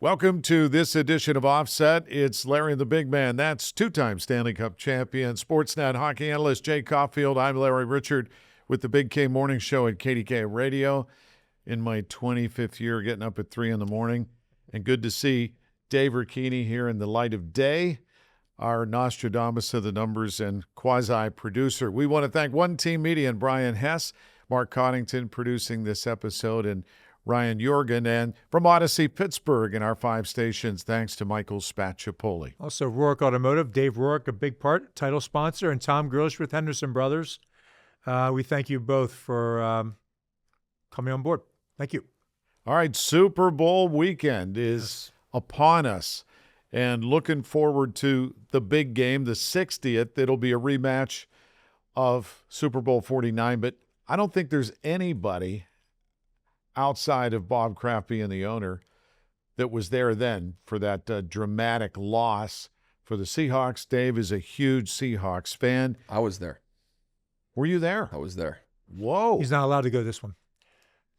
Welcome to this edition of Offset. It's Larry the Big Man. That's two-time Stanley Cup champion, Sportsnet hockey analyst Jay Caufield. I'm Larry Richert with the Big K Morning Show at KDK Radio. In my 25th year, getting up at 3 in the morning. And good to see Dave Ricchini here in the light of day, our Nostradamus of the numbers and quasi-producer. We want to thank One Team Media and Brian Hess, Mark Coddington producing this episode, and Ryan Jorgen, and from Odyssey Pittsburgh and our 5 stations, thanks to Michael Spatchapoli. Also, Rourke Automotive, Dave Rourke, a big part, title sponsor, and Tom Grillish with Henderson Brothers. We thank you both for coming on board. Thank you. All right, Super Bowl weekend is upon us, and looking forward to the big game, the 60th. It'll be a rematch of Super Bowl 49, but I don't think there's anybody outside of Bob Kraft being the owner that was there then for that dramatic loss for the Seahawks. Dave is a huge Seahawks fan. I was there. Were you there? I was there. Whoa. He's not allowed to go to this one.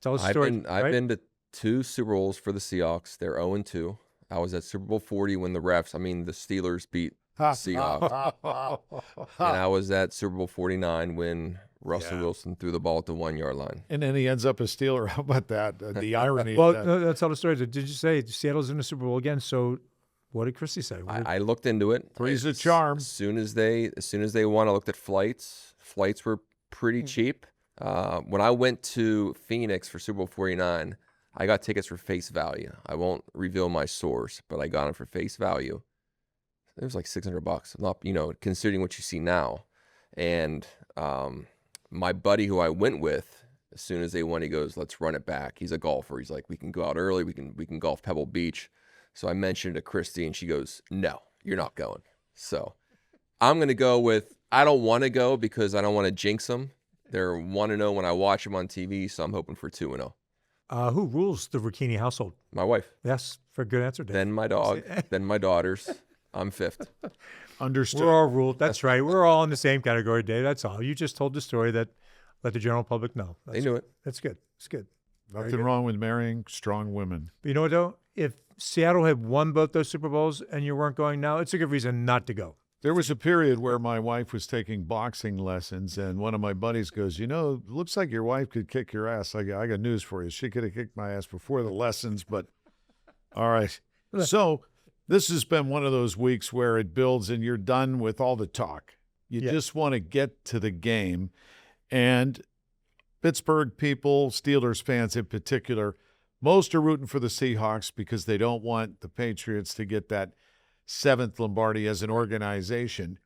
Tell us a story. I've been to 2 Super Bowls for the Seahawks. They're 0-2. I was at Super Bowl 40 when the Steelers beat the Seahawks. And I was at Super Bowl 49 when Russell Wilson threw the ball at the 1-yard line. And then he ends up a Steeler. How about that? The irony Well, of that. no, tell the story. Did you say Seattle's in the Super Bowl again? So what did Christy say? I looked into it. Three's a charm. As soon as they won, I looked at flights. Flights were pretty cheap. When I went to Phoenix for Super Bowl 49, I got tickets for face value. I won't reveal my source, but I got them for face value. It was like $600, not considering what you see now. And my buddy who I went with, as soon as they won, he goes, "Let's run it back." He's a golfer. He's like, "We can go out early. We can golf Pebble Beach." So I mentioned it to Christy, and she goes, "No, you're not going." So I'm gonna go with. I don't want to go because I don't want to jinx them. They're 1-0 when I watch them on TV, so I'm hoping for 2-0. Who rules the Ricchini household? My wife. Yes, for a good answer, Dave. Then my dog. Then my daughters. I'm 5th. Understood. We're all ruled. That's right. We're all in the same category, Dave. That's all. You just told the story that let the general public know. They knew it. That's good. It's good. Nothing wrong with marrying strong women. But you know what, though? If Seattle had won both those Super Bowls and you weren't going now, it's a good reason not to go. There was a period where my wife was taking boxing lessons, and one of my buddies goes, looks like your wife could kick your ass. I got news for you. She could have kicked my ass before the lessons, but all right. So this has been one of those weeks where it builds and you're done with all the talk. You just want to get to the game. And Pittsburgh people, Steelers fans in particular, most are rooting for the Seahawks because they don't want the Patriots to get that 7th Lombardi as an organization.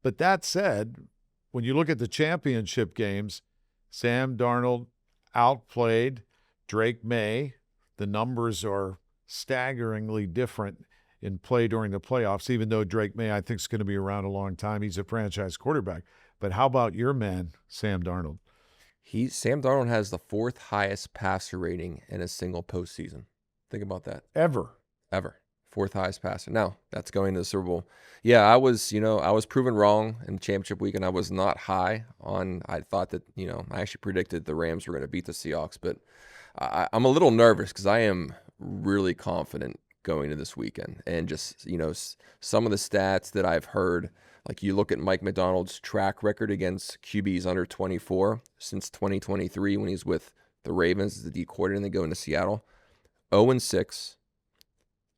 But that said, when you look at the championship games, Sam Darnold outplayed Drake May. The numbers are staggeringly different in play during the playoffs, even though Drake May, I think, is going to be around a long time. He's a franchise quarterback. But how about your man, Sam Darnold? Sam Darnold has the 4th highest passer rating in a single postseason. Think about that. Ever. 4th highest passer. Now, that's going to the Super Bowl. Yeah, I was proven wrong in the championship weekend. I was not high on, I thought that, I actually predicted the Rams were going to beat the Seahawks, but I'm a little nervous because I am really confident going to this weekend. And just, some of the stats that I've heard, like you look at Mike Macdonald's track record against QBs under 24 since 2023 when he's with the Ravens as the D coordinator and they go into Seattle. 0-6.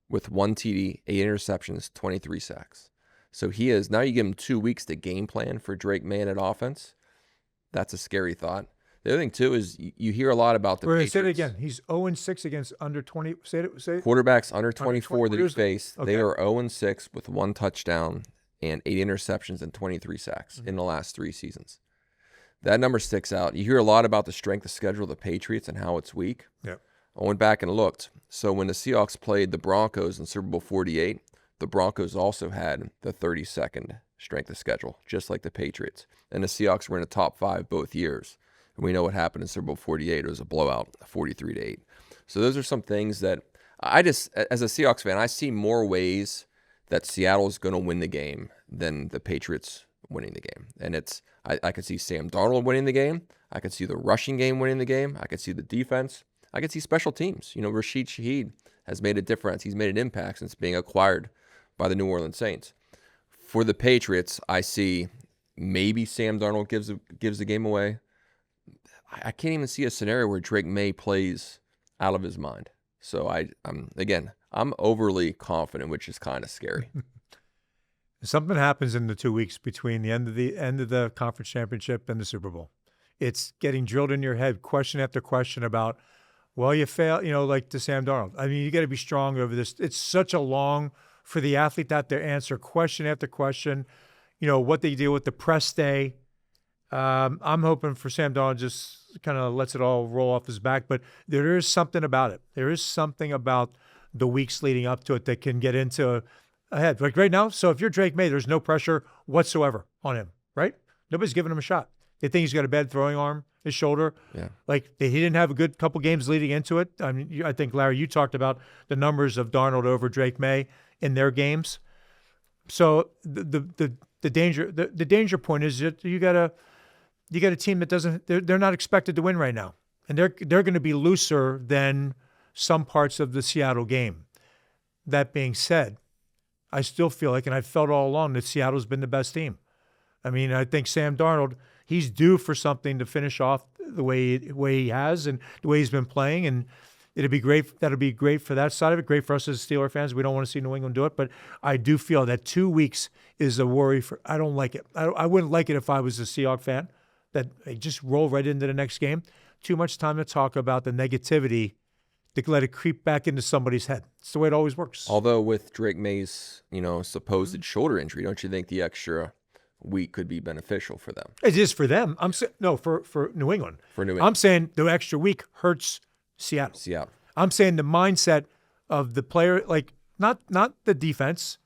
With 1 TD, 8 interceptions, 23 sacks. So he is, now you give him 2 weeks to game plan for Drake May in offense. That's a scary thought. The other thing, too, is you hear a lot about the Patriots. Say it again. He's 0-6 against under 20. Say it. Quarterbacks under 24 that he faced, okay. They are 0-6 with 1 touchdown and 8 interceptions and 23 sacks in the last 3 seasons. That number sticks out. You hear a lot about the strength of schedule of the Patriots and how it's weak. Yep. I went back and looked. So when the Seahawks played the Broncos in Super Bowl 48, the Broncos also had the 32nd strength of schedule, just like the Patriots. And the Seahawks were in the top 5 both years. And we know what happened in Super Bowl 48. It was a blowout, 43-8. So those are some things that I just, as a Seahawks fan, I see more ways that Seattle is going to win the game than the Patriots winning the game. And I could see Sam Darnold winning the game. I could see the rushing game winning the game. I could see the defense. I could see special teams. Rashid Shaheed has made a difference. He's made an impact since being acquired by the New Orleans Saints. For the Patriots, I see maybe Sam Darnold gives the game away. I can't even see a scenario where Drake May plays out of his mind. So I'm overly confident, which is kind of scary. Something happens in the 2 weeks between the end of the conference championship and the Super Bowl. It's getting drilled in your head, question after question about, well, you fail, like to Sam Darnold. I mean, you got to be strong over this. It's such a long for the athlete out there answer question after question. What they deal with the press day. I'm hoping for Sam Darnold just kind of lets it all roll off his back, but there is something about it. There is something about the weeks leading up to it that can get into ahead. Like right now, so if you're Drake May, there's no pressure whatsoever on him, right? Nobody's giving him a shot. They think he's got a bad throwing arm, his shoulder. Yeah. Like he didn't have a good couple games leading into it. I mean, I think, Larry, you talked about the numbers of Darnold over Drake May in their games. So the danger point is that you got a team that they're not expected to win right now, and they're going to be looser than some parts of the Seattle game. That being said, I still feel like, and I've felt all along, that Seattle's been the best team. I mean, I think Sam Darnold, he's due for something to finish off the way he has and the way he's been playing, and it'd be great. That'll be great for that side of it. Great for us as Steeler fans. We don't want to see New England do it, but I do feel that 2 weeks is a worry for. I don't like it. I wouldn't like it if I was a Seahawks fan. That they just roll right into the next game. Too much time to talk about the negativity to let it creep back into somebody's head. It's the way it always works. Although with Drake May's, supposed shoulder injury, don't you think the extra week could be beneficial for them? It is for them. For New England. For New England. I'm saying the extra week hurts Seattle. I'm saying the mindset of the player, like not the defense,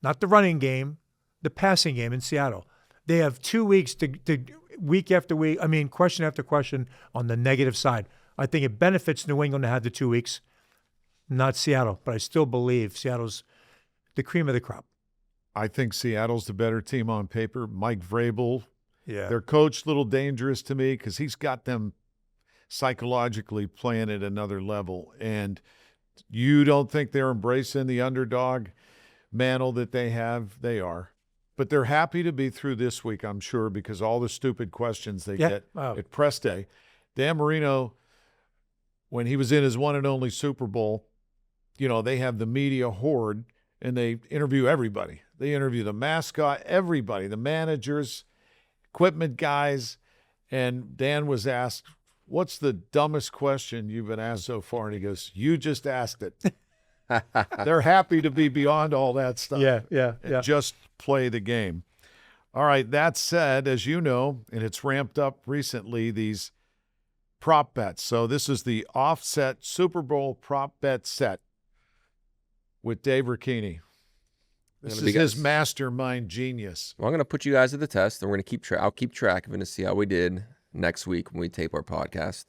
not the running game, the passing game in Seattle. They have 2 weeks to week after week, question after question on the negative side. I think it benefits New England to have the 2 weeks, not Seattle. But I still believe Seattle's the cream of the crop. I think Seattle's the better team on paper. Mike Vrabel, yeah, their coach, a little dangerous to me because he's got them psychologically playing at another level. And you don't think they're embracing the underdog mantle that they have? They are. But they're happy to be through this week, I'm sure, because all the stupid questions they get at press day. Dan Marino, when he was in his one and only Super Bowl, they have the media horde, and they interview everybody. They interview the mascot, everybody, the managers, equipment guys. And Dan was asked, what's the dumbest question you've been asked so far? And he goes, you just asked it. They're happy to be beyond all that stuff. Yeah. Just play the game. All right, that said, as you know, and it's ramped up recently, these prop bets. So this is the offset Super Bowl prop bet set with Dave Ricchini. This is his mastermind genius. Well, I'm going to put you guys to the test, and we're going to keep track. I'll keep track of it to see how we did next week when we tape our podcast.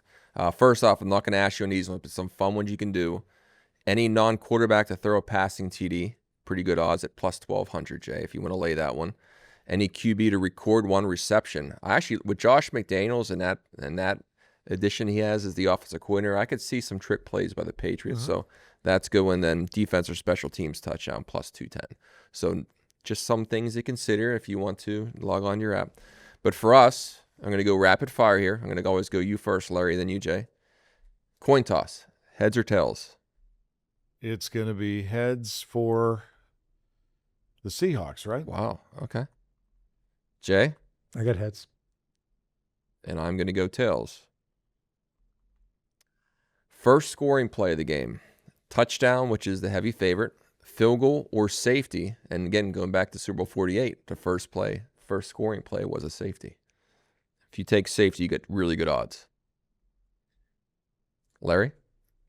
First off, I'm not going to ask you on these ones, but some fun ones you can do. Any non-quarterback to throw a passing TD, pretty good odds at plus 1,200, Jay, if you want to lay that one. Any QB to record one reception. I actually, with Josh McDaniels and that addition he has as the offensive coordinator, I could see some trick plays by the Patriots. So that's good one. Then defense or special teams touchdown plus 210. So just some things to consider if you want to log on your app. But for us, I'm going to go rapid fire here. I'm going to always go you first, Larry, then you, Jay. Coin toss, heads or tails? It's going to be heads for the Seahawks, right? Wow. Okay. Jay? I got heads. And I'm going to go tails. First scoring play of the game. Touchdown, which is the heavy favorite. Field goal or safety. And again, going back to Super Bowl 48, the first scoring play was a safety. If you take safety, you get really good odds. Larry?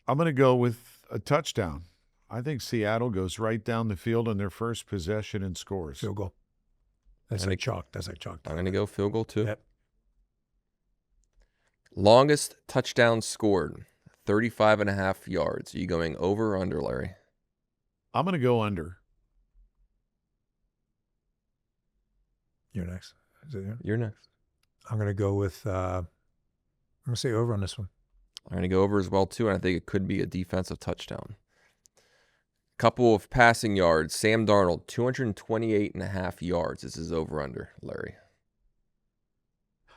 I'm going to go with a touchdown. I think Seattle goes right down the field on their first possession and scores. Field goal. That's like chalk. I'm going to go field goal too. Yep. Longest touchdown scored, 35.5 yards. Are you going over or under, Larry? I'm going to go under. You're next. Is it you? You're next. I'm going to go with, I'm going to say over on this one. I'm going to go over as well, too, and I think it could be a defensive touchdown. Couple of passing yards. Sam Darnold, 228.5 yards. This is over-under, Larry.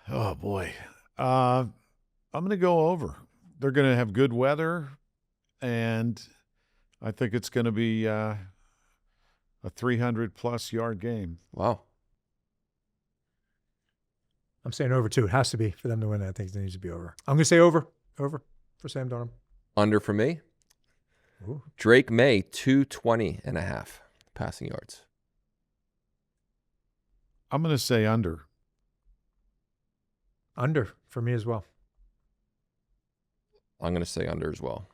Oh, boy. I'm going to go over. They're going to have good weather, and I think it's going to be a 300-plus yard game. Wow. I'm saying over, too. It has to be for them to win. I think it needs to be over. I'm going to say over. Over for Sam Darnold. Under for me. Ooh. Drake May, 220.5 passing yards. I'm going to say under. Under for me as well. I'm going to say under as well.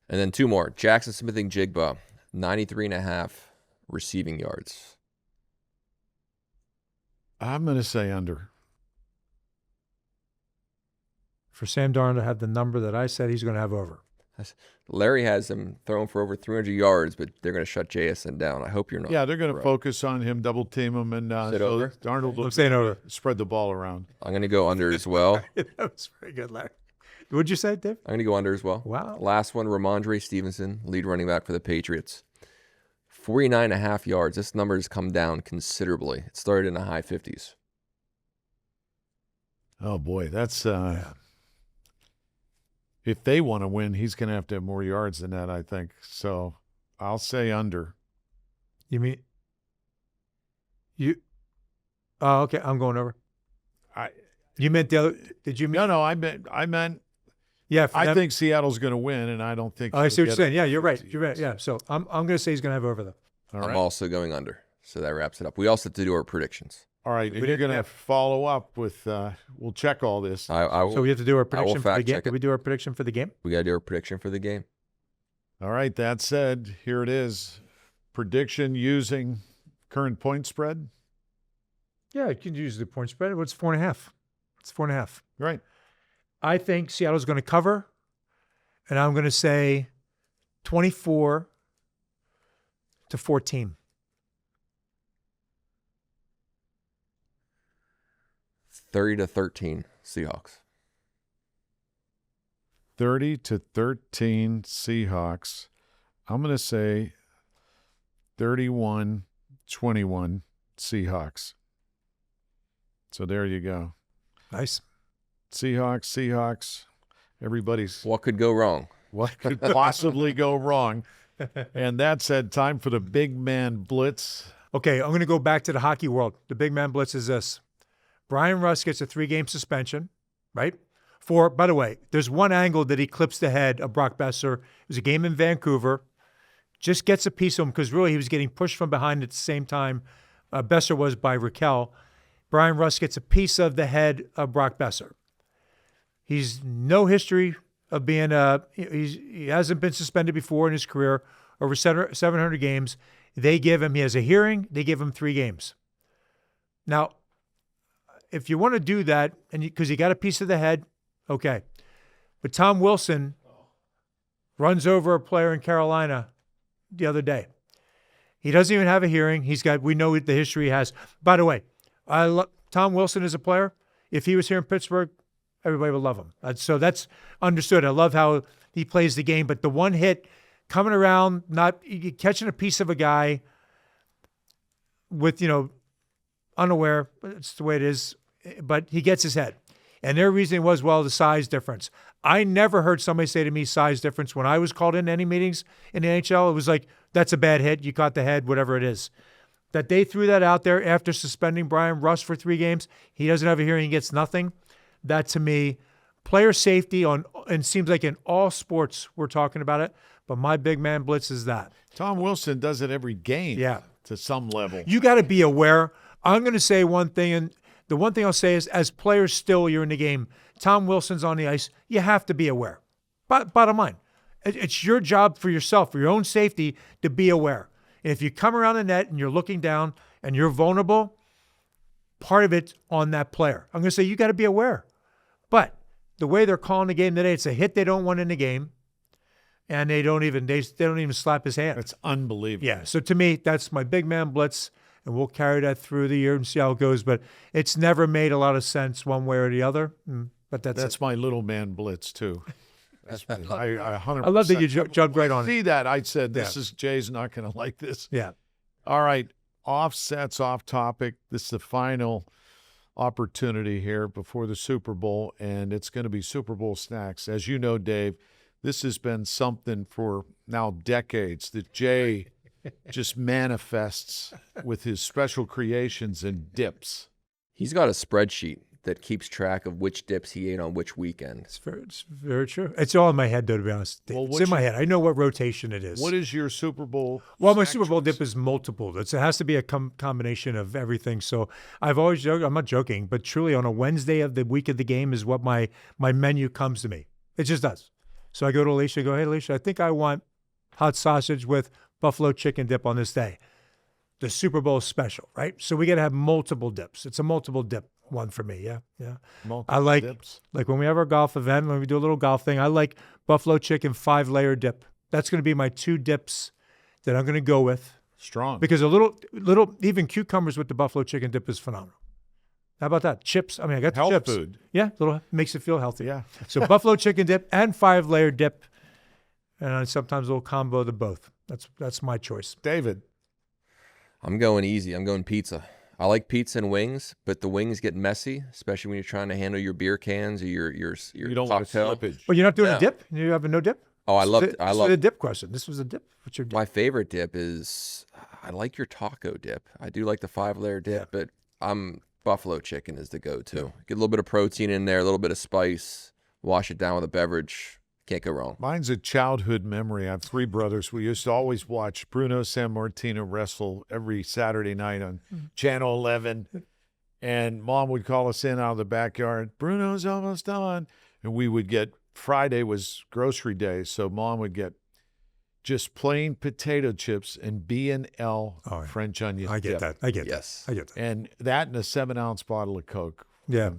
And then 2 more. Jackson Smith-Njigba, 93.5 receiving yards. I'm going to say under. For Sam Darnold to have the number that I said, he's going to have over. Larry has him thrown for over 300 yards, but they're going to shut JSN down. I hope you're not. Yeah, they're going to focus on him, double team him, and so over? Darnold will I'm saying over. spread the ball around. I'm going to go under as well. That was very good, Larry. What'd you say, Dave? I'm going to go under as well. Wow. Last one, Ramondre Stevenson, lead running back for the Patriots. 49.5 yards. This number has come down considerably. It started in the high 50s. Oh, boy, that's if they want to win, he's going to have more yards than that, I think. So I'll say under. You mean you? Oh, okay. I'm going over. You meant the other? Did you mean? No, I meant. Yeah, I think Seattle's going to win, and I don't think. I see what you're saying. Yeah, you're right. You're right. Yeah. So I'm going to say he's going to have over though. All right. I'm also going under. So that wraps it up. We also have to do our predictions. All right, and you're going to follow up with. We'll check all this. I will, so we have to do our prediction for the game. check it. Did we do our prediction for the game? We got to do our prediction for the game. All right. That said, here it is. Prediction using current point spread. Yeah, you can use the point spread. What's 4.5? It's 4.5. Right. I think Seattle's going to cover, and I'm going to say 24-14. 30-13 Seahawks. 30-13 Seahawks. I'm going to say 31-21 Seahawks. So there you go. Nice. Seahawks. Everybody's What could go wrong? what could possibly go wrong? And that said, time for the big man blitz. Okay, I'm going to go back to the hockey world. The big man blitz is this. Brian Russ gets a 3-game suspension, right? By the way, there's one angle that he clips the head of Brock Besser. It was a game in Vancouver. Just gets a piece of him because really he was getting pushed from behind at the same time Besser was by Raquel. Brian Russ gets a piece of the head of Brock Besser. He's no history of being he hasn't been suspended before in his career, over 700 games. He has a hearing, they give him 3 games. Now, if you want to do that, and because he got a piece of the head, okay. But Tom Wilson runs over a player in Carolina the other day. He doesn't even have a hearing. We know the history he has. By the way, Tom Wilson is a player. If he was here in Pittsburgh, everybody would love him. So that's understood. I love how he plays the game. But the one hit coming around, not catching a piece of a guy with, unaware, it's the way it is, but he gets his head. And their reasoning was, the size difference. I never heard somebody say to me size difference when I was called in any meetings in the NHL. It was like, that's a bad hit. You caught the head, whatever it is. That they threw that out there after suspending Brian Russ for 3 games. He doesn't have a hearing. He gets nothing. That, to me, player safety and seems like in all sports we're talking about it. But my big man blitz is that. Tom Wilson does it every game. Yeah. To some level. You got to be aware. I'm going to say one thing, and the one thing I'll say is, as players still, you're in the game. Tom Wilson's on the ice. You have to be aware. But bottom line, it's your job for yourself, for your own safety, to be aware. And if you come around the net and you're looking down and you're vulnerable, part of it's on that player. I'm going to say you got to be aware. But the way they're calling the game today, it's a hit they don't want in the game, and they don't even slap his hand. That's unbelievable. Yeah. So to me, that's my big man blitz, and we'll carry that through the year and see how it goes. But it's never made a lot of sense one way or the other. But that's my little man blitz too. I 100%. I love that you jumped right on it. See that? I said, Jay's not going to like this. Yeah. All right. Offsets, off topic. This is the final opportunity here before the Super Bowl, and it's going to be Super Bowl snacks. As you know, Dave, this has been something for now decades that Jay just manifests with his special creations and dips. He's got a spreadsheet that keeps track of which dips he ate on which weekend. It's very true. It's all in my head, though, to be honest. Well, it's in my head. I know what rotation it is. What is your Super Bowl? Well, my Super Bowl dip is multiple. It has to be a combination of everything. So I've always joked, I'm not joking, but truly on a Wednesday of the week of the game is what my menu comes to me. It just does. So I go to Alicia and go, hey, Alicia, I think I want hot sausage with buffalo chicken dip on this day. The Super Bowl special, right? So we got to have multiple dips. It's a multiple dip one for me, yeah. Multiple I like dips. Like when we have our golf event, when we do a little golf thing, I like buffalo chicken 5-layer dip. That's going to be my 2 dips that I'm going to go with. Strong. Because a little even cucumbers with the buffalo chicken dip is phenomenal. How about that? Chips. I mean, I got the Health chips. food. Yeah, little makes it feel healthy. Yeah. So buffalo chicken dip and 5-layer dip, and sometimes a little combo of the both. That's my choice. David. I'm going easy. I'm going pizza. I like pizza and wings, but the wings get messy, especially when you're trying to handle your beer cans or your You don't want cocktail. slippage. But you're not doing No. a dip? You have a no dip? Oh, I love the dip question. This was a dip. What's your dip? My favorite dip is I like your taco dip. I do like the 5-layer dip, but buffalo chicken is the go-to. Yeah. Get a little bit of protein in there, a little bit of spice, wash it down with a beverage. Can't go wrong. Mine's a childhood memory. I have 3 brothers. We used to always watch Bruno Sammartino wrestle every Saturday night on Channel 11. And Mom would call us in out of the backyard. Bruno's almost done. And we would get, Friday was grocery day, so Mom would get just plain potato chips and B&L French onion I get dip. that. I get Yes. that. I get that. And that in a 7-ounce bottle of Coke. Yeah.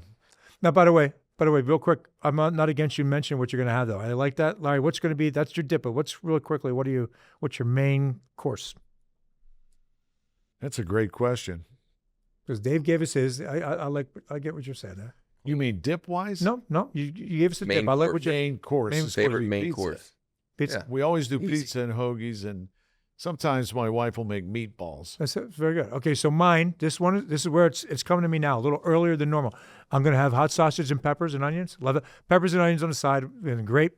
Now, by the way, real quick, I'm not against you mentioning what you're going to have, though. I like that. Larry, what's going to be, that's your dip, but what's really quickly, what's your main course? That's a great question. Because Dave gave us his. I get what you're saying. Huh? You mean dip-wise? No, you gave us a Main dip. I like course. what you Main course. Main is gonna Favorite be main pizza. course. pizza. Yeah. We always do Easy. pizza and hoagies, and sometimes my wife will make meatballs. That's very good. Okay, so mine, this is where it's coming to me now, a little earlier than normal. I'm going to have hot sausage and peppers and onions. Love it. Peppers and onions on the side, and great.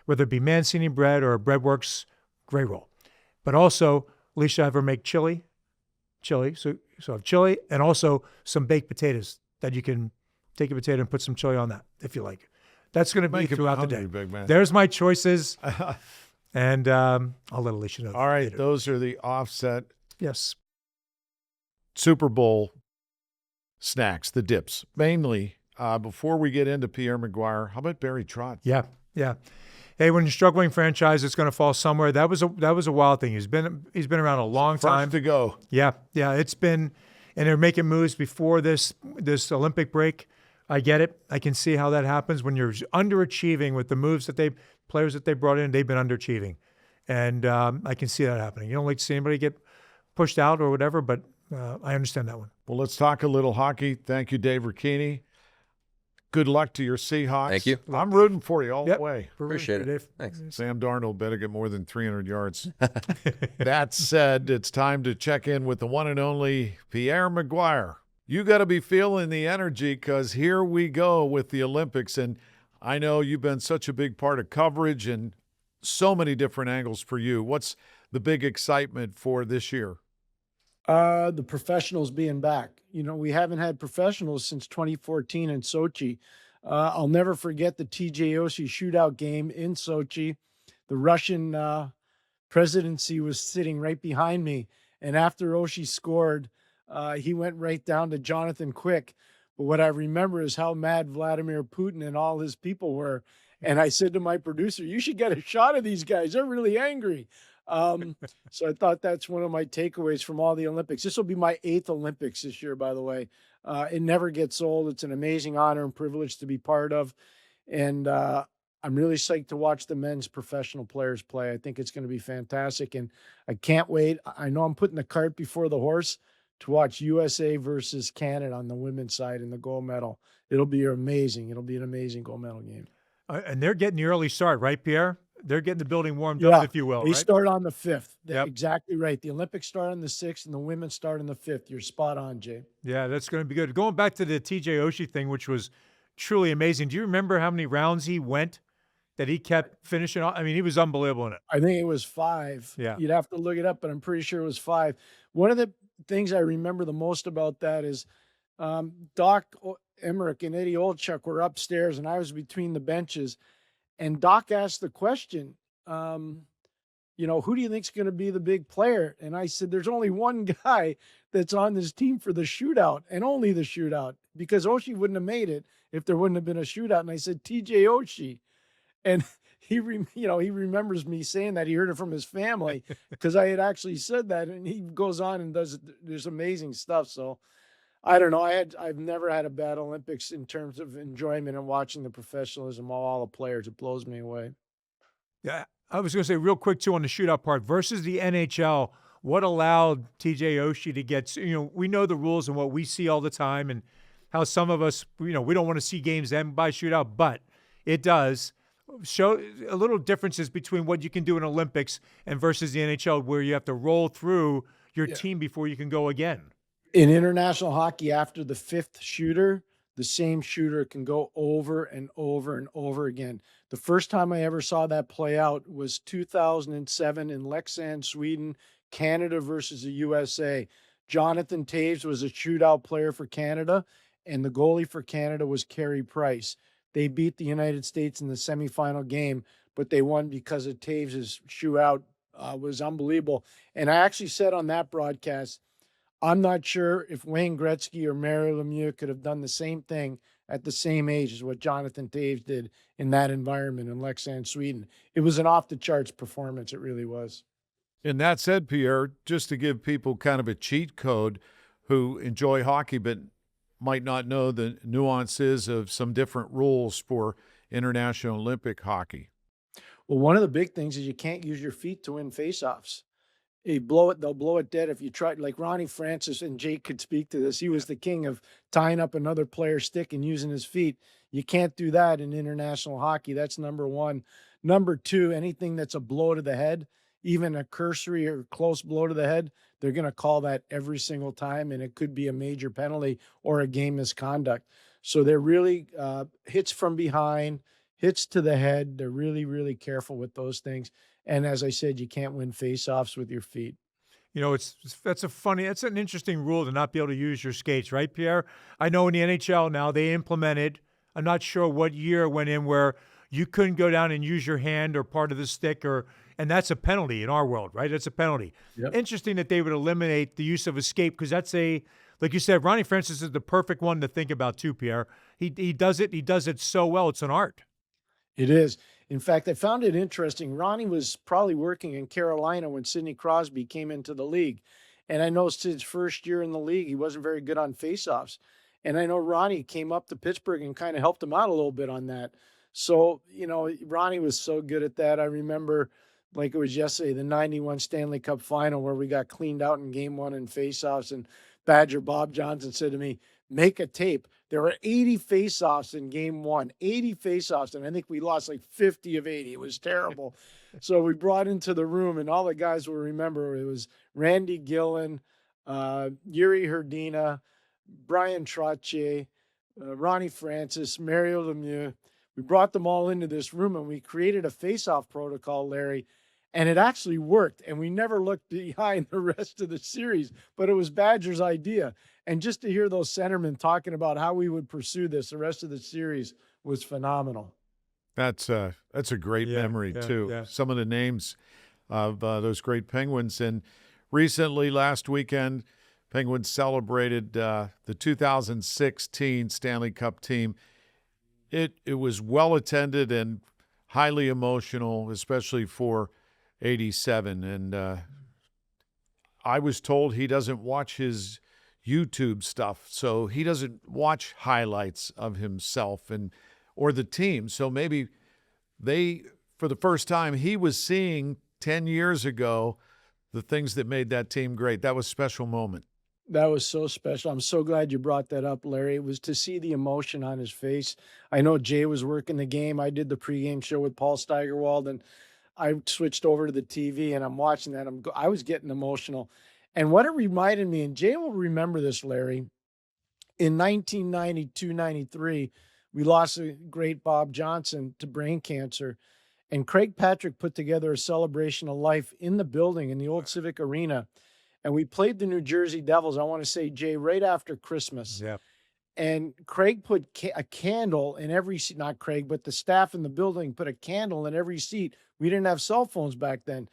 Whether it be Mancini bread or Breadworks, great roll. But also, Alicia, have her make chili. So have chili and also some baked potatoes that you can take a potato and put some chili on that if you like it. That's going to be Make him throughout the hungry, day. big man. There's my choices, and I'll let Alicia know. All right, later. those are the offset Yes. Super Bowl snacks, the dips. Mainly, before we get into Pierre McGuire, how about Barry Trotz? Yeah. Hey, when you're struggling franchise, it's going to fall somewhere. That was a wild thing. He's been around a long time. First to go. Yeah. It's been, and they're making moves before this Olympic break. I get it. I can see how that happens when you're underachieving with the moves that players that they brought in. They've been underachieving, and I can see that happening. You don't like to see anybody get pushed out or whatever, but I understand that one. Well, let's talk a little hockey. Thank you, Dave Ricchini. Good luck to your Seahawks. Thank you. I'm rooting for you all Yep. the way. Appreciate it. Dave. Thanks. Sam Darnold better get more than 300 yards. That said, it's time to check in with the one and only Pierre McGuire. You got to be feeling the energy because here we go with the Olympics. And I know you've been such a big part of coverage and so many different angles for you. What's the big excitement for this year? The professionals being back. You know, we haven't had professionals since 2014 in Sochi. I'll never forget the TJ Oshie shootout game in Sochi. The Russian presidency was sitting right behind me. And after Oshie scored, he went right down to Jonathan Quick. But what I remember is how mad Vladimir Putin and all his people were. And I said to my producer, you should get a shot of these guys. They're really angry. So I thought that's one of my takeaways from all the Olympics. This will be my 8th Olympics this year, by the way. It never gets old. It's an amazing honor and privilege to be part of. And I'm really psyched to watch the men's professional players play. I think it's going to be fantastic. And I can't wait. I know I'm putting the cart before the horse to watch USA versus Canada on the women's side in the gold medal. It'll be amazing. It'll be an amazing gold medal game. And they're getting the early start, right, Pierre? They're getting the building warmed Yeah, up, if you will, they right? start on the 5th. Yep. Exactly right. The Olympics start on the 6th, and the women start on the 5th. You're spot on, Jay. Yeah, that's going to be good. Going back to the TJ Oshie thing, which was truly amazing. Do you remember how many rounds he went that he kept finishing off? I mean, he was unbelievable in it. I think it was 5. Yeah. You'd have to look it up, but I'm pretty sure it was 5. One of the things I remember the most about that is Emmerich and Eddie Olchuk were upstairs, and I was between the benches. And Doc asked the question, who do you think's going to be the big player? And I said, there's only one guy that's on this team for the shootout, and only the shootout, because Oshie wouldn't have made it if there wouldn't have been a shootout. And I said, TJ Oshie. And he remembers me saying that. He heard it from his family because I had actually said that. And he goes on and does this amazing stuff. So I don't know. I've never had a bad Olympics in terms of enjoyment and watching the professionalism of all the players. It blows me away. Yeah, I was going to say real quick, too, on the shootout part versus the NHL, what allowed TJ Oshie to get, we know the rules and what we see all the time and how some of us, we don't want to see games end by shootout, but it does show a little differences between what you can do in Olympics and versus the NHL, where you have to roll through your team before you can go again. In international hockey, after the 5th shooter, the same shooter can go over and over and over again. The first time I ever saw that play out was 2007 in Leksand, Sweden, Canada versus the USA. Jonathan Toews was a shootout player for Canada, and the goalie for Canada was Carey Price. They beat the United States in the semifinal game, but they won because of Toews' shootout was unbelievable. And I actually said on that broadcast, I'm not sure if Wayne Gretzky or Mario Lemieux could have done the same thing at the same age as what Jonathan Toews did in that environment in Leksand, Sweden. It was an off-the-charts performance. It really was. And that said, Pierre, just to give people kind of a cheat code who enjoy hockey but might not know the nuances of some different rules for International Olympic hockey. Well, one of the big things is you can't use your feet to win faceoffs. They'll blow it dead if you try. Like Ronnie Francis, and Jake could speak to this. He was the king of tying up another player's stick and using his feet. You can't do that in international hockey. That's number one. Number two, anything that's a blow to the head, even a cursory or close blow to the head, they're going to call that every single time, and it could be a major penalty or a game misconduct. So they're really hits from behind, hits to the head. They're really, really careful with those things. And as I said, you can't win faceoffs with your feet. That's an interesting rule to not be able to use your skates, right, Pierre? I know in the NHL now they implemented, I'm not sure what year it went in, where you couldn't go down and use your hand or part of the stick, and that's a penalty in our world, right? That's a penalty. Yep. Interesting that they would eliminate the use of a skate, because that's like you said, Ronnie Francis is the perfect one to think about too, Pierre. He does it so well. It's an art. It is. In fact, I found it interesting. Ronnie was probably working in Carolina when Sidney Crosby came into the league. And I know Sid's first year in the league, he wasn't very good on faceoffs. And I know Ronnie came up to Pittsburgh and kind of helped him out a little bit on that. So, Ronnie was so good at that. I remember, like it was yesterday, the 91 Stanley Cup final where we got cleaned out in game one in faceoffs. And Badger Bob Johnson said to me, make a tape. There were 80 faceoffs in game one, 80 faceoffs, and I think we lost like 50 of 80. It was terrible. So we brought into the room, and all the guys will remember, it was Randy Gillen, Yuri Herdina, Brian Trottier, Ronnie Francis, Mario Lemieux. We brought them all into this room, and we created a faceoff protocol, Larry, and it actually worked. And we never looked behind the rest of the series, but it was Badger's idea. And just to hear those centermen talking about how we would pursue this the rest of the series was phenomenal. That's a great memory, too. Yeah. Some of the names of those great Penguins. And recently, last weekend, Penguins celebrated the 2016 Stanley Cup team. It was well attended and highly emotional, especially for 87. And I was told he doesn't watch his YouTube stuff, so he doesn't watch highlights of himself or the team. So maybe for the first time, he was seeing 10 years ago the things that made that team great. That was a special moment. That was so special. I'm so glad you brought that up, Larry. It was to see the emotion on his face. I know Jay was working the game. I did the pregame show with Paul Steigerwald, and I switched over to the TV, and I'm watching that. I was getting emotional. And what it reminded me, and Jay will remember this, Larry, in 1992-93, we lost a great Bob Johnson to brain cancer. And Craig Patrick put together a celebration of life in the building in the old Civic Arena. And we played the New Jersey Devils, I want to say, Jay, right after Christmas. Yeah. And Craig put a candle in every seat, not Craig, but the staff in the building put a candle in every seat. We didn't have cell phones back then.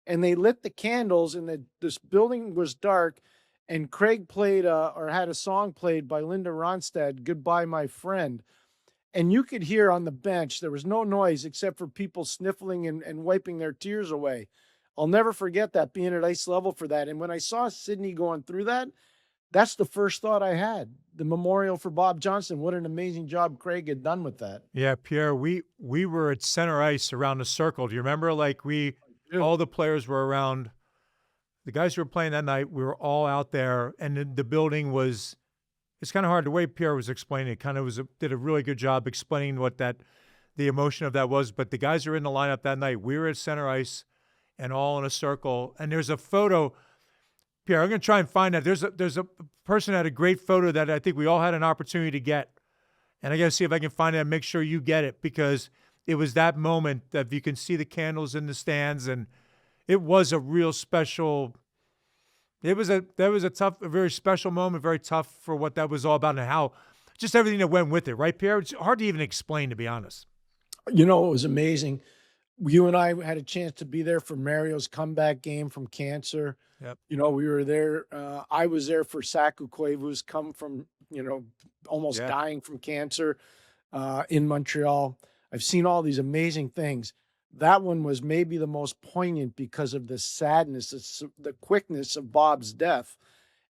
And they lit the candles, and this building was dark. And Craig played or had a song played by Linda Ronstadt, Goodbye, My Friend. And you could hear on the bench, there was no noise except for people sniffling and wiping their tears away. I'll never forget that, being at ice level for that. And when I saw Sydney going through that, that's the first thought I had. The memorial for Bob Johnson. What an amazing job Craig had done with that. Yeah, Pierre, we were at center ice around the circle. Do you remember? Like all the players were around. The guys who were playing that night, we were all out there, and the building was. It's kind of hard. The way Pierre was explaining it, kind of did a really good job explaining what the emotion of that was. But the guys who were in the lineup that night, we were at center ice, and all in a circle. And there's a photo. Pierre, I'm going to try and find that. There's a person that had a great photo that I think we all had an opportunity to get. And I got to see if I can find it and make sure you get it, because it was that moment that you can see the candles in the stands, and it was a real special. That was a very special moment, very tough for what that was all about and how just everything that went with it, right, Pierre? It's hard to even explain, to be honest. You know, it was amazing. You and I had a chance to be there for Mario's comeback game from cancer. Yep. You know, we were there. I was there for Saku Koivu's come from, almost dying from cancer in Montreal. I've seen all these amazing things. That one was maybe the most poignant because of the sadness, the quickness of Bob's death.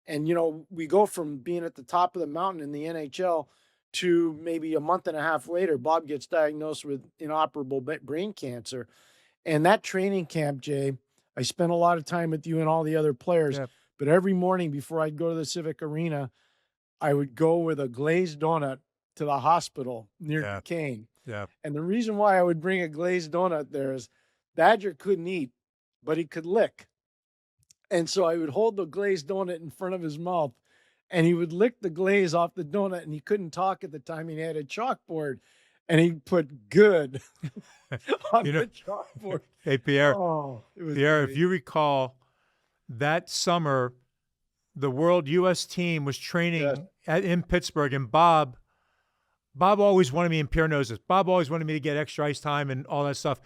And, we go from being at the top of the mountain in the NHL to maybe a month and a half later, Bob gets diagnosed with inoperable brain cancer. And that training camp, Jay, I spent a lot of time with you and all the other players. Yep. But every morning before I'd go to the Civic Arena, I would go with a glazed donut to the hospital near Duquesne. Yeah. And the reason why I would bring a glazed donut there is Badger couldn't eat, but he could lick. And so I would hold the glazed donut in front of his mouth, and he would lick the glaze off the donut, and he couldn't talk at the time. He had a chalkboard, and he put good on the chalkboard. Hey, Pierre. Oh, Pierre, great. if you recall, that summer, the World U.S. team was training in Pittsburgh, and Bob always wanted me, and Pierre knows this, Bob always wanted me to get extra ice time and all that stuff.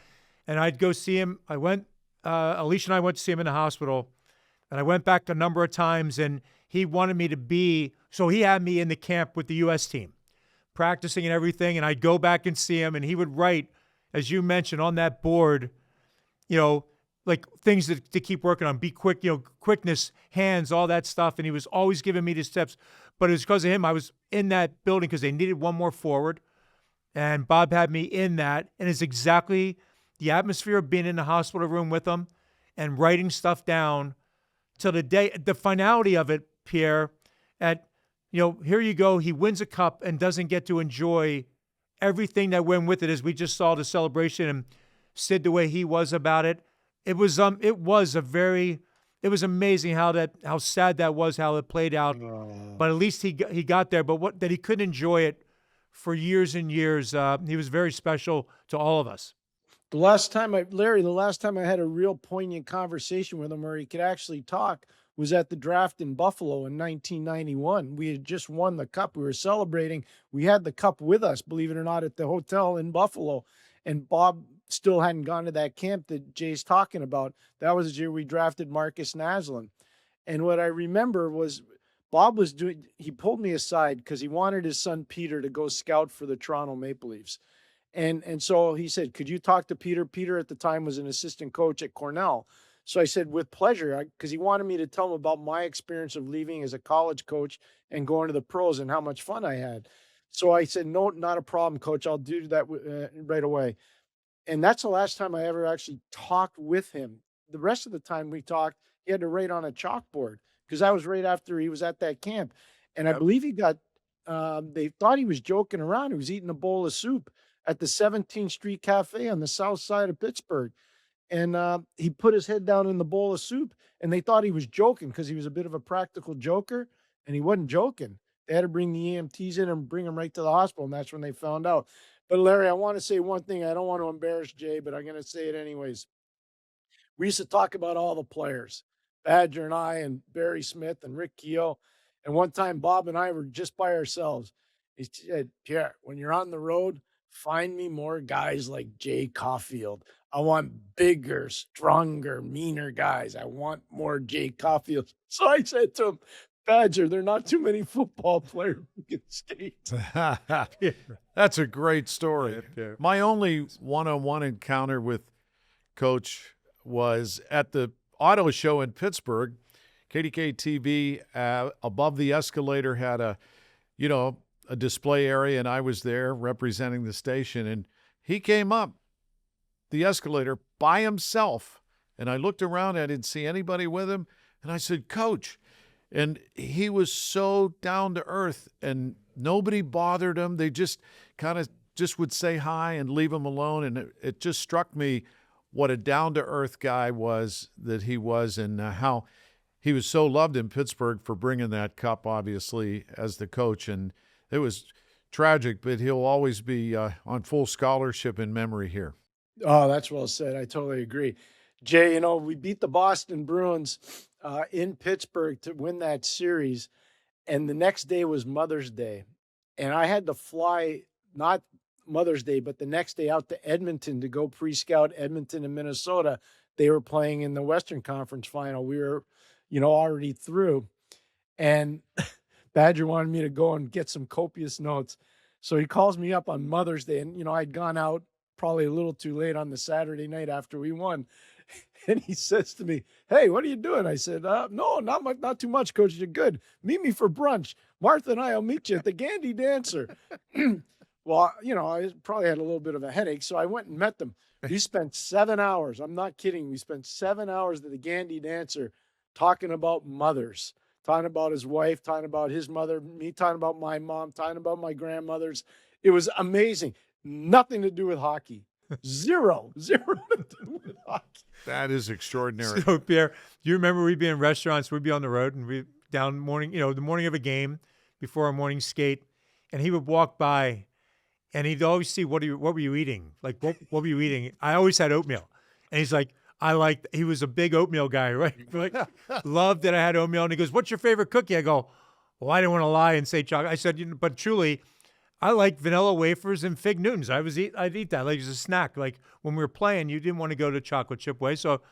And I'd go see him. Alicia and I went to see him in the hospital, and I went back a number of times, and he wanted me to be, so he had me in the camp with the U.S. team, practicing and everything, and I'd go back and see him, and he would write, as you mentioned, on that board, like things to keep working on, be quick, quickness, hands, all that stuff, and he was always giving me the steps. But it was because of him. I was in that building because they needed one more forward, and Bob had me in that, and it's exactly the atmosphere of being in the hospital room with him and writing stuff down till the finality of it, Pierre, here you go, he wins a cup and doesn't get to enjoy everything that went with it, as we just saw the celebration and Sid the way he was about it. It was amazing how sad that was, how it played out. But at least he got there. But that he couldn't enjoy it for years and years. He was very special to all of us. The last time I had a real poignant conversation with him where he could actually talk was at the draft in Buffalo in 1991. We had just won the cup. We were celebrating. We had the cup with us, believe it or not, at the hotel in Buffalo. And Bob still hadn't gone to that camp that Jay's talking about. That was the year we drafted Marcus Naslund. And what I remember was Bob he pulled me aside because he wanted his son Peter to go scout for the Toronto Maple Leafs. And so he said, could you talk to Peter? Peter at the time was an assistant coach at Cornell. So I said, with pleasure, because he wanted me to tell him about my experience of leaving as a college coach and going to the pros and how much fun I had. So I said, no, not a problem, coach. I'll do that right away. And that's the last time I ever actually talked with him. The rest of the time we talked, he had to write on a chalkboard because that was right after he was at that camp. And I believe he got, they thought he was joking around. He was eating a bowl of soup at the 17th Street Cafe on the south side of Pittsburgh. And he put his head down in the bowl of soup, and they thought he was joking because he was a bit of a practical joker, and he wasn't joking. They had to bring the EMTs in and bring him right to the hospital, and that's when they found out. But Larry, I want to say one thing. I don't want to embarrass Jay, but I'm going to say it anyways. We used to talk about all the players, Badger and I, and Barry Smith and Rick Keogh. And one time, Bob and I were just by ourselves. He said, Pierre, when you're on the road, find me more guys like Jay Caufield. I want bigger, stronger, meaner guys. I want more Jay Caufield. So I said to him, Badger, there are not too many football players who can skate. That's a great story. My only one-on-one encounter with Coach was at the auto show in Pittsburgh. KDK TV above the escalator had a display area, and I was there representing the station. And he came up the escalator by himself, and I looked around. I didn't see anybody with him, and I said, Coach. And he was so down to earth, and nobody bothered him. They just kind of just would say hi and leave him alone. And it just struck me what a down-to-earth guy that he was, and how he was so loved in Pittsburgh for bringing that cup, obviously, as the coach. And it was tragic, but he'll always be on full scholarship in memory here. Oh, that's well said. I totally agree. Jay, we beat the Boston Bruins in Pittsburgh to win that series, and the next day was Mother's Day. And I had to fly, not Mother's Day, but the next day out to Edmonton to go pre-scout Edmonton and Minnesota. They were playing in the Western Conference Final. We were, already through. And Badger wanted me to go and get some copious notes. So he calls me up on Mother's Day, and, I'd gone out probably a little too late on the Saturday night after we won. And he says to me, hey, what are you doing? I said, no, not too much, Coach. You're good. Meet me for brunch. Martha and I will meet you at the Gandy Dancer. Well, I probably had a little bit of a headache, so I went and met them. We spent 7 hours. I'm not kidding. We spent 7 hours at the Gandy Dancer talking about mothers, talking about his wife, talking about his mother, me talking about my mom, talking about my grandmothers. It was amazing. Nothing to do with hockey. Zero to do with hockey. That is extraordinary. So, Pierre, do you remember we'd be in restaurants, we'd be on the road, and we'd down morning, the morning of a game before our morning skate, and he would walk by, and he'd always see, what were you eating? Like, what were you eating? I always had oatmeal. And he's like, he was a big oatmeal guy, right? Like, loved that I had oatmeal. And he goes, what's your favorite cookie? I go, well, I didn't want to lie and say chocolate. I said, but truly, I like vanilla wafers and Fig Newtons. I'd eat that like as a snack. Like when we were playing, you didn't want to go to chocolate chip way. So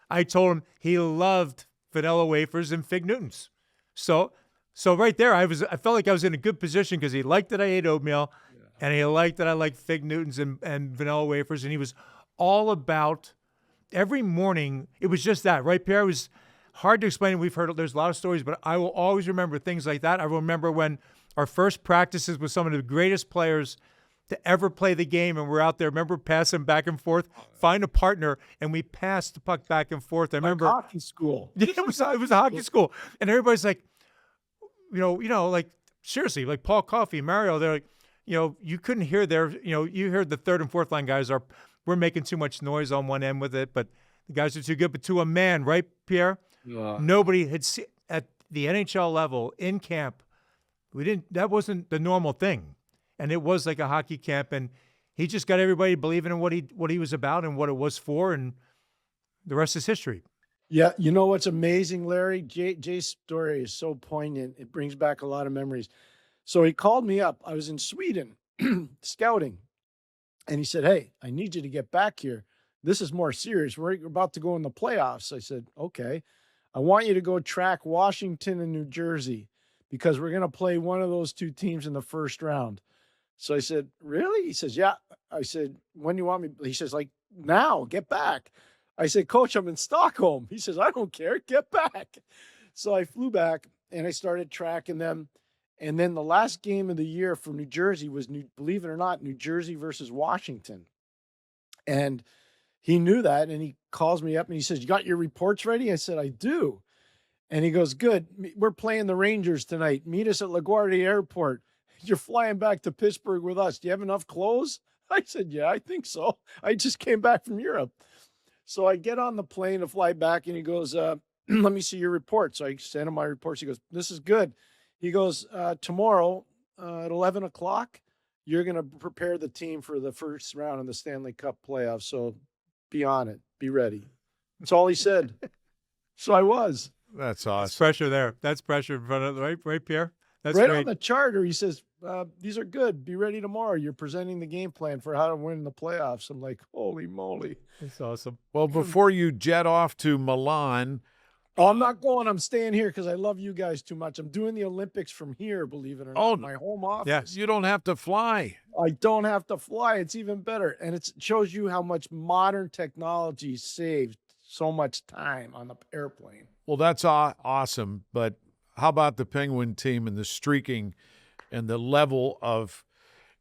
I told him he loved vanilla wafers and Fig Newtons. So right there, I felt like I was in a good position because he liked that I ate oatmeal, and he liked that I liked Fig Newtons and vanilla wafers. And he was all about every morning. It was just that, right, Pierre? It was hard to explain. There's a lot of stories, but I will always remember things like that. I remember when our first practices with some of the greatest players to ever play the game, and we're out there. Remember passing back and forth, find a partner, and we passed the puck back and forth. I remember hockey school. It was a hockey school, and everybody's like, like seriously, like Paul Coffey, Mario. They're like, you couldn't hear you heard the third and fourth line guys we're making too much noise on one end with it, but the guys are too good. But to a man, right, Pierre? Nobody had seen at the NHL level in camp. That wasn't the normal thing. And it was like a hockey camp, and he just got everybody believing in what he was about and what it was for, and the rest is history. Yeah, you know what's amazing, Larry? Jay's story is so poignant. It brings back a lot of memories. So he called me up. I was in Sweden scouting, and he said, hey, I need you to get back here. This is more serious. We're about to go in the playoffs. I said, okay. I want you to go track Washington and New Jersey, because we're going to play one of those two teams in the first round. So I said, really? He says, yeah. I said, when do you want me? He says, like, now, get back. I said, Coach, I'm in Stockholm. He says, I don't care. Get back. So I flew back, and I started tracking them. And then the last game of the year for New Jersey was, believe it or not, New Jersey versus Washington. And he knew that, and he calls me up, and he says, you got your reports ready? I said, I do. And he goes, good. We're playing the Rangers tonight. Meet us at LaGuardia Airport. You're flying back to Pittsburgh with us. Do you have enough clothes? I said, yeah, I think so. I just came back from Europe. So I get on the plane to fly back, and he goes, let me see your report. So I sent him my reports. He goes, this is good. He goes, tomorrow at 11 o'clock, you're going to prepare the team for the first round of the Stanley Cup playoffs. So be on it. Be ready. That's all he said. So I was. That's That's awesome. pressure there. That's pressure in front of right, Pierre? That's right great. on the charter. He says, these are good. Be ready tomorrow. You're presenting the game plan for how to win the playoffs. I'm like, holy moly. That's awesome. Well, before you jet off to Milan, Oh, I'm not going. I'm staying here because I love you guys too much. I'm doing the Olympics from here, believe it or not. Oh, My home office. Yeah. you don't have to fly. I don't have to fly. It's even better. And it shows you how much modern technology saved so much time on the airplane. Well, that's awesome. But how about the Penguin team and the streaking and the level of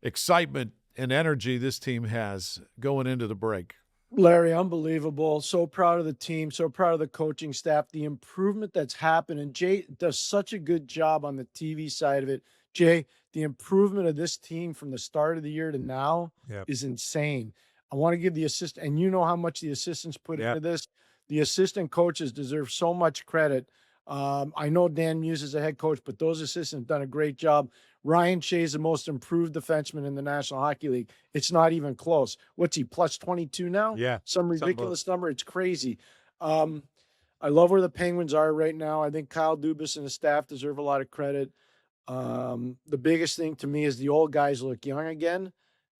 excitement and energy this team has going into the break? Larry, unbelievable. So proud of the team. So proud of the coaching staff. The improvement that's happened. And Jay does such a good job on the TV side of it. Jay, the improvement of this team from the start of the year to now is insane. I want to give the assistant, and you know how much the assistants put into this. The assistant coaches deserve so much credit. I know Dan Muse is a head coach, but those assistants have done a great job. Ryan Shea's the most improved defenseman in the National Hockey League. It's not even close. What's he, plus 22 now? Yeah. Some ridiculous number. It's crazy. I love where the Penguins are right now. I think Kyle Dubas and his staff deserve a lot of credit. The biggest thing to me is the old guys look young again,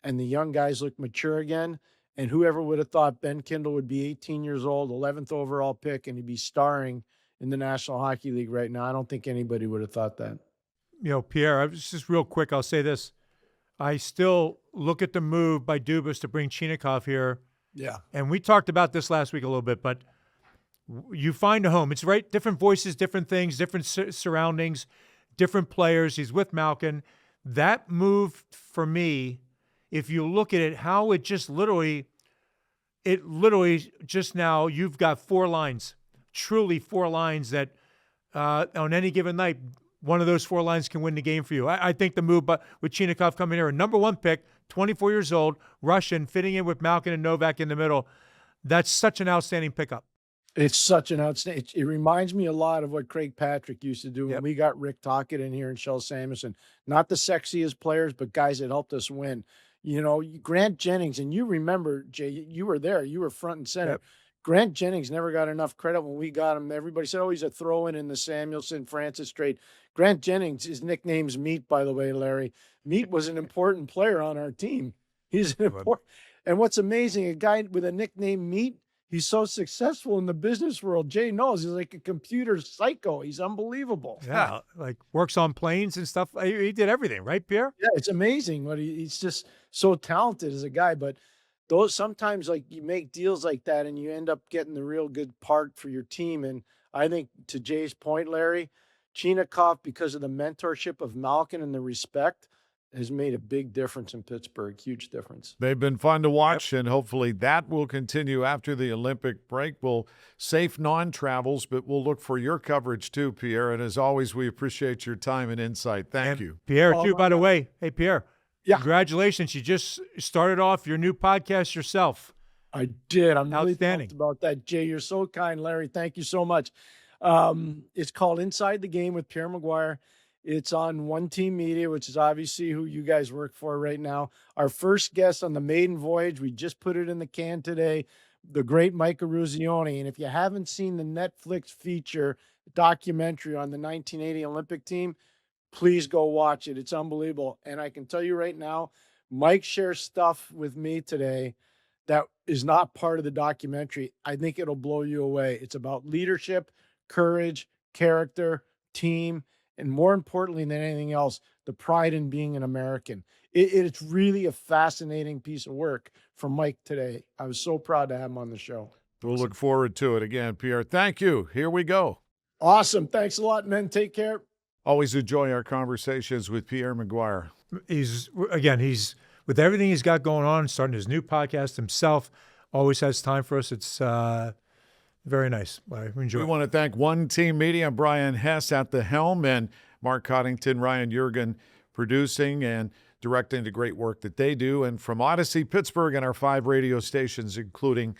and the young guys look mature again. And whoever would have thought Ben Kindle would be 18 years old, 11th overall pick, and he'd be starring in the National Hockey League right now? I don't think anybody would have thought that. You know, Pierre, I was just real quick. I'll say this. I still look at the move by Dubas to bring Chinakhov here. Yeah. And we talked about this last week a little bit, but you find a home. It's right. Different voices, different things, different surroundings, different players. He's with Malkin. That move for me, if you look at it, how it literally just now, you've got four lines, truly four lines that on any given night, one of those four lines can win the game for you. I think the move with Chinakhov coming here, a number one pick, 24 years old, Russian, fitting in with Malkin and Novak in the middle, that's such an outstanding pickup. It's such an outstanding. It reminds me a lot of what Craig Patrick used to do when we got Rick Tocchet in here and Shel Samuelson. Not the sexiest players, but guys that helped us win. You know, Grant Jennings, and you remember, Jay, you were there. You were front and center. Yep. Grant Jennings never got enough credit when we got him. Everybody said, oh, he's a throw-in in the Samuelson-Francis trade. Grant Jennings, his nickname's Meat, by the way, Larry. Meat was an important player on our team. He's an important. And what's amazing, a guy with a nickname Meat, he's so successful in the business world. Jay knows he's like a computer psycho. He's unbelievable. Yeah, like works on planes and stuff. He did everything, right, Pierre? Yeah, it's amazing. But he's just so talented as a guy. But those sometimes, like, you make deals like that and you end up getting the real good part for your team. And I think, to Jay's point, Larry, Chinakhov, because of the mentorship of Malkin and the respect, has made a big difference in Pittsburgh. Huge difference. They've been fun to watch, and hopefully that will continue after the Olympic break. We'll safe non-travels, but we'll look for your coverage too, Pierre. And as always, we appreciate your time and insight. Thank you. Pierre, too, by the way. Hey, Pierre. Yeah. Congratulations. You just started off your new podcast yourself. I did. I'm really Outstanding. pumped about that, Jay. You're so kind, Larry. Thank you so much. It's called Inside the Game with Pierre McGuire. It's on One Team Media, which is obviously who you guys work for right now. Our first guest on the maiden voyage, we just put it in the can today, the great Mike Eruzione. And if you haven't seen the Netflix feature documentary on the 1980 Olympic team, please go watch it. It's unbelievable. And I can tell you right now, Mike shares stuff with me today that is not part of the documentary. I think it'll blow you away. It's about leadership, courage, character, team, and more importantly than anything else, the pride in being an American. It's really a fascinating piece of work from Mike today. I was so proud to have him on the show. We'll look forward to it again, Pierre. Thank you. Here we go. Awesome. Thanks a lot, men. Take care. Always enjoy our conversations with Pierre McGuire. He's with everything he's got going on, starting his new podcast himself, always has time for us. It's Very nice. I enjoy We it. want to thank One Team Media, Brian Hess at the helm, and Mark Coddington, Ryan Jurgen producing and directing the great work that they do. And from Odyssey, Pittsburgh, and our 5 radio stations, including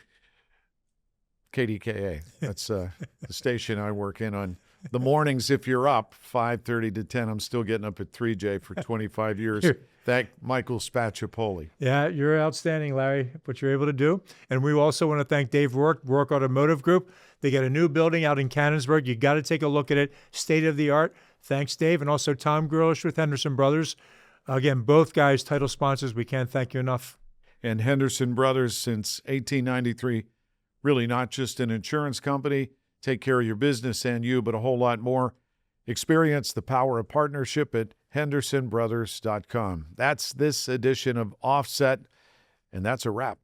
KDKA. That's the station I work in on the mornings. If you're up 5:30 to 10, I'm still getting up at 3J for 25 years. Thank Michael Spacciapoli. Yeah, you're outstanding, Larry, what you're able to do. And we also want to thank Dave Rourke, Rourke Automotive Group. They got a new building out in Cannonsburg. You got to take a look at it. State of the art. Thanks, Dave. And also Tom Grillish with Henderson Brothers. Again, both guys, title sponsors. We can't thank you enough. And Henderson Brothers since 1893, really not just an insurance company. Take care of your business and you, but a whole lot more. Experience the power of partnership at hendersonbrothers.com. That's this edition of Offset, and that's a wrap.